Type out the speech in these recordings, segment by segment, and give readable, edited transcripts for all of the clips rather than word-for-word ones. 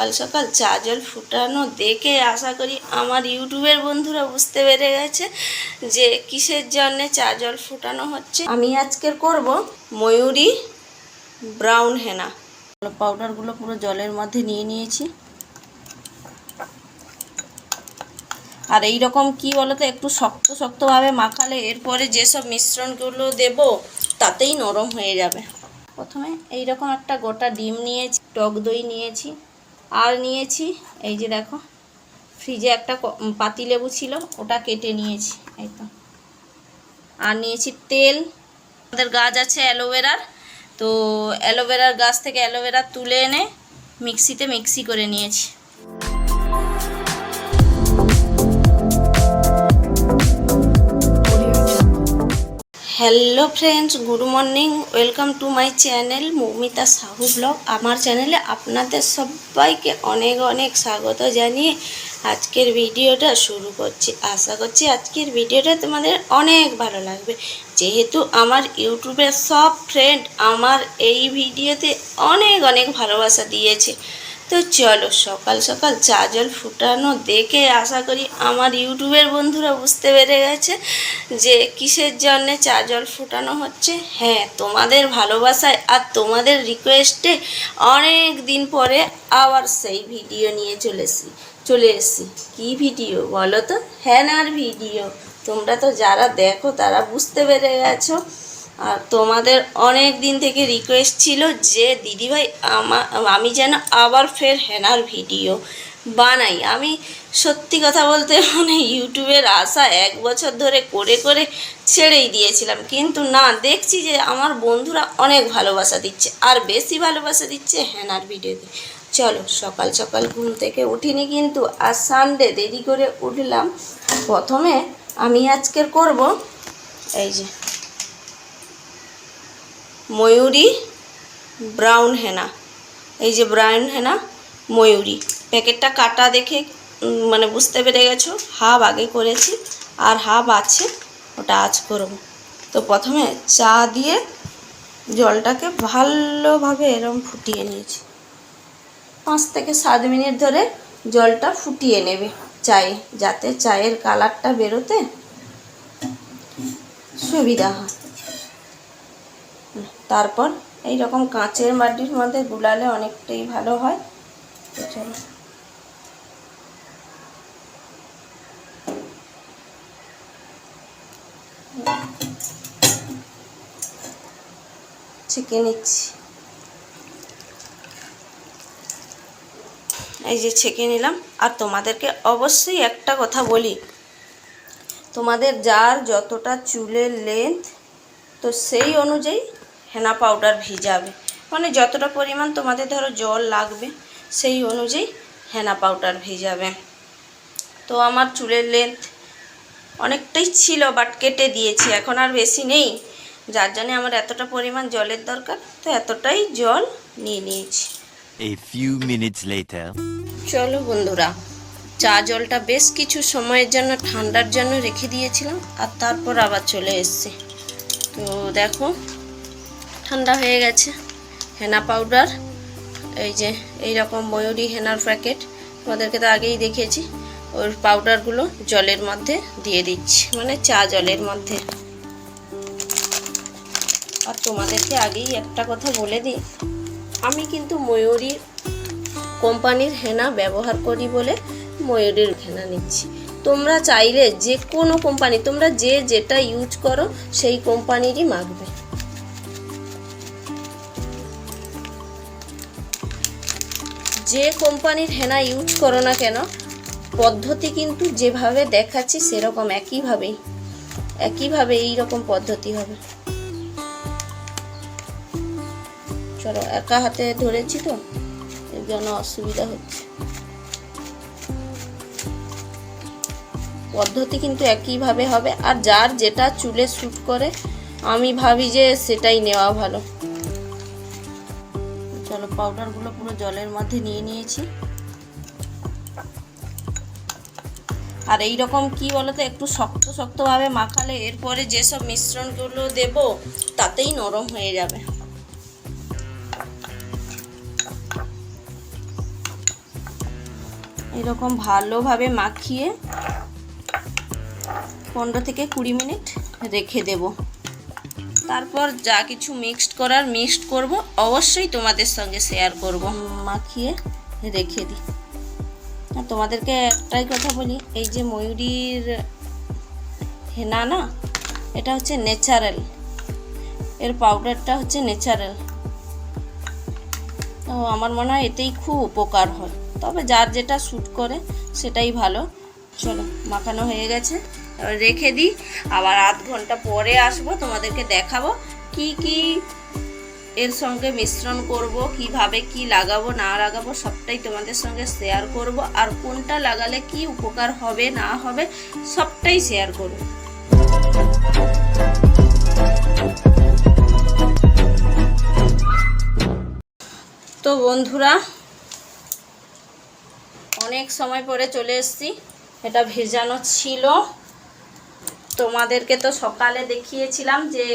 সকাল সকাল চা জল ফুটানো দেখে আশা করি আমার ইউটিউবের বন্ধুরা বুঝতে পেরে গেছে যে কিসের জন্য চা জল ফুটানো হচ্ছে। আমি আজকের করব ময়ূরী ব্রাউন হেনা। পাউডারগুলো পুরো জলের মধ্যে নিয়ে নিয়েছি। আর এই রকম কি বলতো, একটু শক্ত শক্তভাবে মাখালে এরপরে যেসব মিশ্রণগুলো দেব তাতেই নরম হয়ে যাবে। প্রথমে এই রকম একটা গোটা ডিম নিয়েছি, টক দই নিয়েছি, আর নিয়েছি এই যে দেখো ফ্রিজে একটা পাতিলেবু ছিল, ওটা কেটে নিয়েছি এই তো। আর নিয়েছি তেল। আমাদের গাছ আছে অ্যালোভেরার, তো অ্যালোভেরার গাছ থেকে অ্যালোভেরা তুলে এনে মিক্সিতে মিক্সি করে নিয়েছি। Hello friends, good morning, welcome to my channel Moumita Sahu blog. আমার চ্যানেলে আপনাদের সবাইকে অনেক অনেক স্বাগত জানিয়ে আজকের ভিডিওটা শুরু করছি। আশা করছি আজকের ভিডিওটা তোমাদের অনেক ভালো লাগবে, যেহেতু আমার ইউটিউবের সব ফ্রেন্ড আমার এই ভিডিওতে অনেক অনেক ভালোবাসা দিয়েছে। তো চলো সকাল সকাল চা জল ফুটানো দেখে আশা করি আমার ইউটিউবের বন্ধুরা বুঝতে পেরে গেছে যে কিসের জন্যে চা জল ফুটানো হচ্ছে। হ্যাঁ, তোমাদের ভালোবাসায় আর তোমাদের রিকোয়েস্টে অনেক দিন পরে আবার সেই ভিডিও নিয়ে চলে এসেছি। কী ভিডিও বলো তো? হেনার ভিডিও। তোমরা তো যারা দেখো তারা বুঝতে পেরে গেছো। আর তোমাদের অনেক দিন থেকে রিকোয়েস্ট ছিল যে দিদিভাই আমি যেন আবার ফের হেনার ভিডিও বানাই। আমি সত্যি কথা বলতে ইউটিউবের আশা 1 বছর ধরে করে করে ছেড়েই দিয়েছিলাম, কিন্তু না, দেখছি যে আমার বন্ধুরা অনেক ভালোবাসা দিচ্ছে, আর বেশি ভালোবাসা দিচ্ছে হেনার ভিডিওতে। চলো সকাল সকাল ঘুম থেকে উঠিনি কিন্তু, আর সানডে দেরি করে উঠলাম। প্রথমে আমি আজকের করব এই যে ময়ূরী ব্রাউন হেনা। এই যে ব্রাউন হেনা ময়ূরী, প্যাকেটটা কাটা দেখে মানে বুঝতে পেরে গেছো। হাফ আগে করেছি আর হাফ আছে, ওটা আজ করব। তো প্রথমে চা দিয়ে জলটাকে ভালোভাবে এরকম ফুটিয়ে নিয়েছি। 5 থেকে 7 মিনিট ধরে জলটা ফুটিয়ে নেবে চায়ে, যাতে চায়ের কালারটা বেরোতে সুবিধা হয়। তারপর এই রকম কাঁচের বাটির মধ্যে গুলালে অনেকটাই ভালো হয়। তো চলো ছেঁকে নিচ্ছি। এই যে ছেঁকে নিলাম। আর তোমাদেরকে অবশ্যই একটা কথা বলি, তোমাদের যার যতটা চুলের লেন্থ, তো সেই অনুযায়ী হেনা পাউডার ভিজাবে। মানে যতটা পরিমাণ তোমাদের ধরো জল লাগবে সেই অনুযায়ী হেনা পাউডার ভিজাবে। তো আমার চুলের লেন্থ অনেকটাই ছিল, বাট কেটে দিয়েছি, এখন আর বেশি নেই, যার জন্য আমার এতটা পরিমাণ জলের দরকার, তো এতটাই জল নিয়ে নিয়েছি। A few minutes later. চলো বন্ধুরা, চা জলটা বেশ কিছু সময়ের জন্য ঠান্ডার জন্য রেখে দিয়েছিলাম, আর তারপর আবার চলে এসেছি। তো দেখো ঠান্ডা হয়ে গেছে। হেনা পাউডার এই যে এই রকম ময়ূরী হেনার প্যাকেট, তোমাদেরকে তো আগেই দেখিয়েছি। ওর পাউডারগুলো জলের মধ্যে দিয়ে দিচ্ছি, মানে চা জলের মধ্যে। আর তোমাদেরকে আগেই একটা কথা বলে দিই, আমি কিন্তু ময়ূরী কোম্পানির হেনা ব্যবহার করি বলে ময়ূরীর হেনা নিচ্ছি। তোমরা চাইলে যে কোনো কোম্পানি, তোমরা যে যেটা ইউজ করো সেই কোম্পানিরই মাখবে। যে কোম্পানির হেনা ইউজ করো না কেন, পদ্ধতি কিন্তু যেভাবে দেখাচ্ছি সেরকম একইভাবে এইরকম পদ্ধতি হবে। চলো, একা হাতে ধরেছি তো এর জন্য অসুবিধা হচ্ছে। পদ্ধতি কিন্তু একইভাবে হবে, আর যার যেটা চুলে স্যুট করে আমি ভাবি যে সেটাই নেওয়া ভালো। চলো পাউডারগুলো পুরো জলের মধ্যে নিয়ে নিয়েছি। আর এই রকম কি বলতো, একটু শক্ত শক্তভাবে মাখালে এরপরে যেসব মিশ্রণগুলো দেব তাতেই নরম হয়ে যাবে। এরকম ভালোভাবে মাখিয়ে 15 থেকে 20 মিনিট রেখে দেব। তারপর যা কিছু মিক্সড করব, অবশ্যই তোমাদের সঙ্গে শেয়ার করব। মাখিয়ে রেখে দিই। আর তোমাদেরকে একটাই কথা বলি, এই যে ময়ূরীর হেনা না, এটা হচ্ছে ন্যাচারাল, এর পাউডারটা হচ্ছে ন্যাচারাল। তো আমার মনে হয় এতেই খুব উপকার হয়, তবে যার যেটা শ্যুট করে সেটাই ভালো। চলো, মাখানো হয়ে গেছে, এবার রেখে দিই। আবার আধ ঘন্টা পরে আসবো, তোমাদেরকে দেখাবো কি কি এর সঙ্গে মিশ্রণ করব, কিভাবে কি লাগাবো না লাগাবো সবটাই তোমাদের সঙ্গে শেয়ার করব। আর কোনটা লাগালে কি উপকার হবে না হবে সবটাই শেয়ার করব। তো বন্ধুরা, অনেক সময় পরে চলে এসেছি। এটা ভেজানো ছিল, তোমাদেরকে তো সকালে দেখিয়েছিলাম যে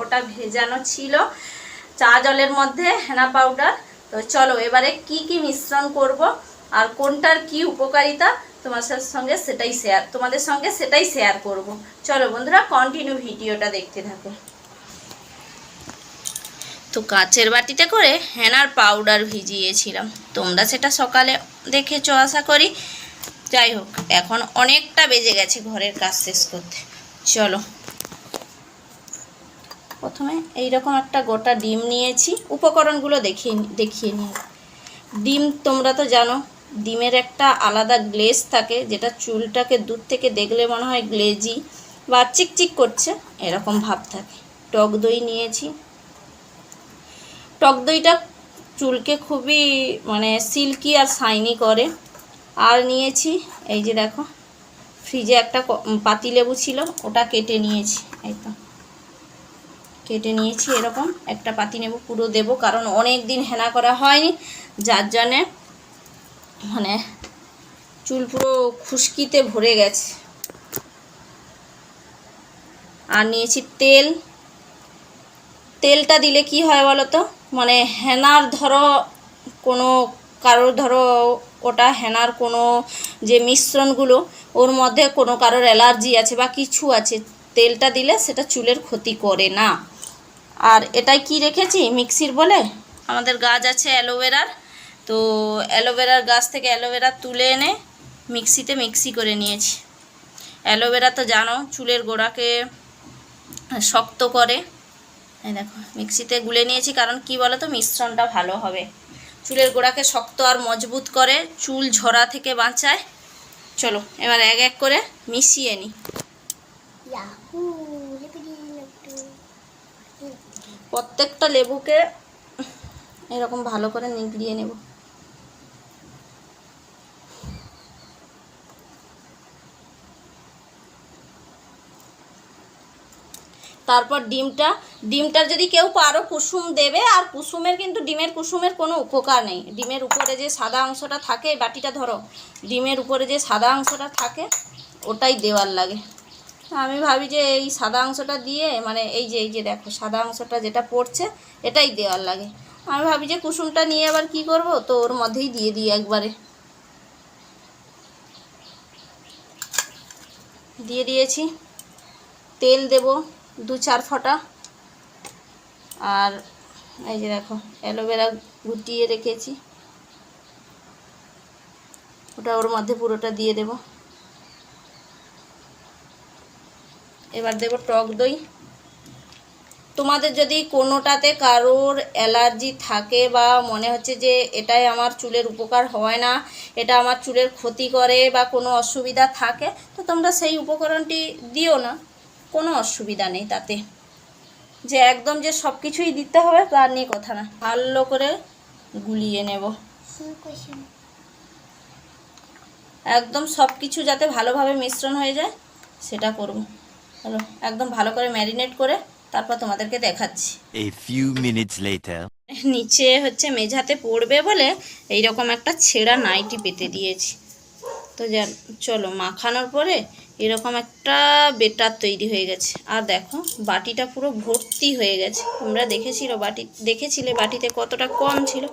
ওটা ভেজানো ছিল চা জলের মধ্যে হেনা পাউডার। তো চলো এবারে কি কি মিশ্রণ করব আর কোনটার কি উপকারিতা তোমাদের সঙ্গে সেটাই শেয়ার করব। চলো বন্ধুরা, কন্টিনিউ ভিডিওটা দেখতে থাকো। তো কাচের বাটিতে করে হেনার পাউডার ভিজিয়েছিলাম, তোমরা সেটা সকালে দেখেছো আশা করি। যাই হোক, এখন অনেকটা বেজে গেছে ঘরের কাজ শেষ করতে। চলো, প্রথমে এইরকম একটা গোটা ডিম নিয়েছি। উপকরণগুলো দেখিয়ে নিই। ডিম তোমরা তো জানো, ডিমের একটা আলাদা গ্লেজ থাকে, যেটা চুলটাকে দূর থেকে দেখলে মনে হয় গ্লেজি বা চিকচিক করছে এরকম ভাব থাকে। টক দই নিয়েছি, টক দইটা চুলকে খুবই সিল্কি আর শাইনি করে। আর নিয়েছি এই যে দেখো, ফ্রিজে একটা পাতিলেবু ছিল, ওটা কেটে নিয়েছি। এই তো কেটে নিয়েছি, এরকম একটা পাতিলেবু পুরো দেব, কারণ অনেক দিন হেনা করা হয়নি, যার জন্যে চুল পুরো খুশকিতে ভরে গেছে। আর নিয়েছি তেলটা দিলে কি হয় বলো তো, হেনার কারোর ওটা হেনার কোনো যে মিশ্রণগুলো ওর মধ্যে কোনো কারোর অ্যালার্জি আছে বা কিছু আছে, তেলটা দিলে সেটা চুলের ক্ষতি করে না। আর এটাই কি রেখেছি, মিক্সির বলে আমাদের গাছ আছে অ্যালোভেরার, তো অ্যালোভেরার গাছ থেকে অ্যালোভেরা তুলে এনে মিক্সিতে মিক্সি করে নিয়েছি। অ্যালোভেরা তো জানো চুলের গোড়াকে শক্ত করে। এই দেখো মিক্সিতে গুলে নিয়েছি, কারণ কি বলো তো, মিশ্রণটা ভালো হবে, চুলের গোড়াকে শক্ত আর মজবুত করে, চুল ঝরা থেকে বাঁচায়। চলো এবার এক এক করে মিশিয়ে নিই। প্রত্যেকটা লেবুকে এরকম ভালো করে নিগড়িয়ে নেব। তারপর ডিমটার যদি কেউ পারো কুসুম দেবে, আর কুসুমের কিন্তু ডিমের কুসুমের কোনো উপকার নেই। ডিমের উপরে যে সাদা অংশটা থাকে, বাটিটা ধরো, ডিমের উপরে যে সাদা অংশটা থাকে ওটাই দেওয়ার লাগে। আমি ভাবি যে এই সাদা অংশটা দিয়ে এই যে দেখো সাদা অংশটা যেটা পড়ছে এটাই দেওয়ার লাগে। আমি ভাবি যে কুসুমটা নিয়ে আবার কি করব, তো ওর মধ্যেই দিয়ে দিই একবারে। দিয়ে দিয়েছি, তেল দেব 2-4 ফোঁটা। আর এই যে দেখো অ্যালোভেরা গুটিয়ে রেখেছি, ওটা ওর মধ্যে পুরোটা দিয়ে দেব। এবার দেব টক দই। তোমাদের যদি কোনোটাতে কারোর অ্যালার্জি থাকে বা মনে হচ্ছে যে এটাই আমার চুলের উপকার হয় না, এটা আমার চুলের ক্ষতি করে বা কোনো অসুবিধা থাকে, তো তোমরা সেই উপকরণটি দিও না, কোনো অসুবিধা নেই তাতে। যে একদম যে সব কিছুই দিতে হবে তার নিয়ে কথা না, ভালো করে গুলিয়ে নেব। একদম সব কিছু যাতে ভালোভাবে মিশ্রণ হয়ে যায় সেটা করব। হলো, একদম ভালো করে ম্যারিনেট করে তারপর তোমাদেরকে দেখাচ্ছি। A few minutes later. নিচে মেঝাতে পড়বে বলে এইরকম একটা ছেঁড়া নাইটি পেতে দিয়েছি। তো চলো, মাখানোর পরে এরকম একটা বেটার তৈরি হয়ে গেছে। আর দেখো বাটিটা পুরো ভর্তি হয়ে গেছে। তোমরা দেখেছিলে বাটিতে কতটা কম ছিল,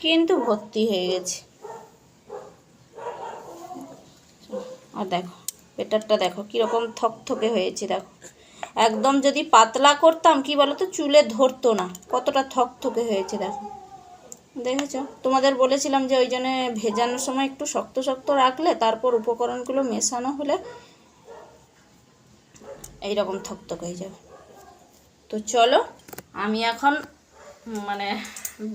কিন্তু ভর্তি হয়ে গেছে। আর দেখো বেটারটা দেখো কীরকম থকথকে হয়েছে, দেখো একদম যদি পাতলা করতাম কি বলো তো চুলে ধরতো না, কতটা থকথকে হয়েছে দেখো, দেখেছো? তোমাদের বলেছিলাম যে ওই জন্য ভেজানোর সময় একটু শক্ত শক্ত রাখলে তারপর উপকরণগুলো মেশানো হলে এইরকম থকথকে হয়ে যাবে। তো চলো আমি এখন মানে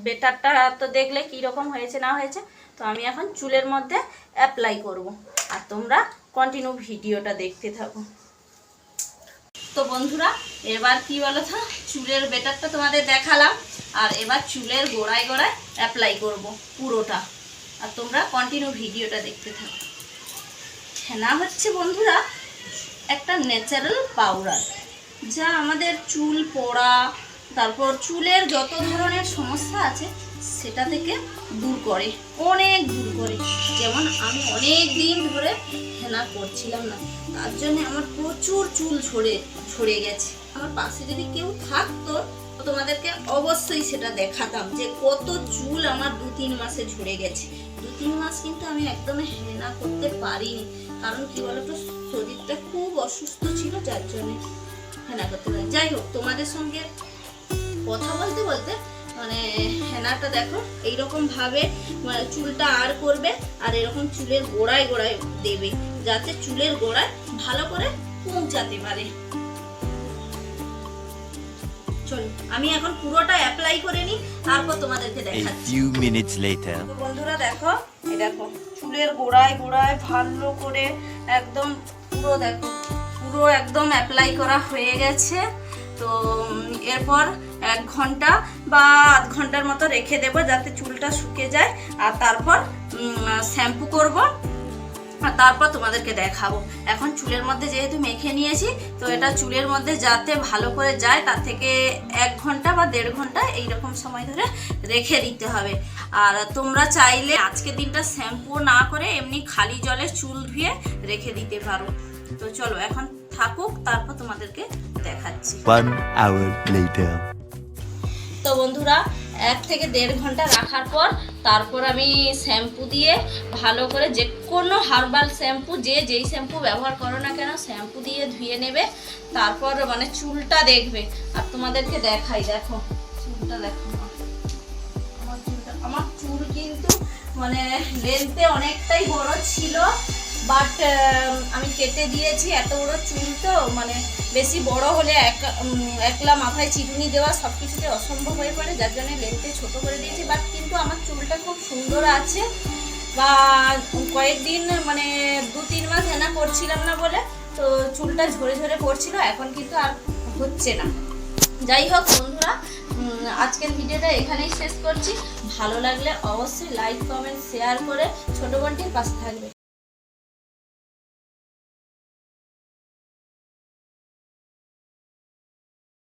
বেটারটা তো দেখলে কীরকম হয়েছে না হয়েছে, তো আমি এখন চুলের মধ্যে অ্যাপ্লাই করব, আর তোমরা কন্টিনিউ ভিডিওটা দেখতে থাকো। তো বন্ধুরা এবার কি বলো তো, চুলের বেটারটা তোমাদের দেখালাম, আর এবার চুলের গোড়ায় গোড়ায় অ্যাপ্লাই করব পুরোটা, আর তোমরা কন্টিনিউ ভিডিওটা দেখতে থাকো। হেনা হচ্ছে বন্ধুরা একটা ন্যাচারাল পাউডার, যা আমাদের চুল পড়া, তারপর চুলের যত ধরনের সমস্যা আছে সেটা থেকে দূর করে, অনেক দূর করে। যেমন আমি অনেক দিন ধরে হেনা করছিলাম না, তার জন্য আমার প্রচুর চুল ঝরে গেছে। আমার পাশে যদি কেউ থাকতো তো তোমাদেরকে অবশ্যই সেটা দেখাতাম যে কত চুল আমার 2-3 মাসে ঝরে গেছে। 2-3 মাস কিন্তু আমি একদম হেনা করতে পারিনি, কারণ কি বলতো শরীরটা খুব অসুস্থ ছিল, যার জন্য হেনা করতে পারি। যাই হোক, তোমাদের সঙ্গে কথা বলতে বলতে মানে হেনাটা দেখো এইরকম ভাবে মানে চুলটা আর করবে, আর এরকম চুলের গোড়ায় গোড়ায় দেবে, যাতে চুলের গোড়ায় ভালো করে পৌঁছাতে পারে। চলো আমি এখন পুরোটা অ্যাপ্লাই করে নিই, তারপর তোমাদেরকে A দেখাচ্ছি। few minutes later. তো বন্ধুরা দেখো, এই দেখো চুলের গোড়ায় গোড়ায় ভালো করে একদম পুরো দেখো পুরো একদম অ্যাপ্লাই করা হয়ে গেছে। তো এরপর 1 ঘন্টা বা আধ ঘন্টার মতো রেখে দেবো যাতে চুলটা শুকে যায়, আর তারপর শ্যাম্পু করব, আর তারপর তোমাদেরকে দেখাবো। এখন চুলের মধ্যে যেহেতু মেখে নিয়েছি, তো এটা চুলের মধ্যে যাতে ভালো করে যায় তার থেকে 1 ঘন্টা বা 1.5 ঘন্টা এইরকম সময় ধরে রেখে দিতে হবে। আর তোমরা চাইলে আজকের দিনটা শ্যাম্পু না করে এমনি খালি জলে চুল ধুয়ে রেখে দিতে পারো। তো চলো এখন থাকুক, তারপর তোমাদেরকে দেখাচ্ছি। 1 hour later. তো বন্ধুরা 1 থেকে 1.5 ঘন্টা রাখার পর তারপর আমি শ্যাম্পু দিয়ে ভালো করে, যে কোনো হার্বাল শ্যাম্পু যেই শ্যাম্পু ব্যবহার করো না কেন শ্যাম্পু দিয়ে ধুয়ে নেবে, তারপর মানে চুলটা দেখবে। আর তোমাদেরকে দেখাই, দেখো চুলটা দেখো, আমার চুল কিন্তু মানে লেন্থে অনেকটাই বড় ছিল, বাট আমি কেটে দিয়েছি। এত বড় চুল তো মানে বেশি বড় হলে একলা মাথায় চিরুনি দেওয়া সব কিছুতে অসম্ভব হয়ে পড়ে, যার জন্য লেন্থে ছোট করে দিয়েছি। বাট কিন্তু আমার চুলটা খুব সুন্দর আছে, বা কয়েকদিন মানে 2-3 মাস হেনা করছিলাম না বলে তো চুলটা ঝরে ঝরে পড়ছিল, এখন কিন্তু আর হচ্ছে না। যাই হোক বন্ধুরা, আজকের ভিডিওটা এখানেই শেষ করছি। ভালো লাগলে অবশ্যই লাইক কমেন্ট শেয়ার করে ছোট বোনটির পাশে থাকবে।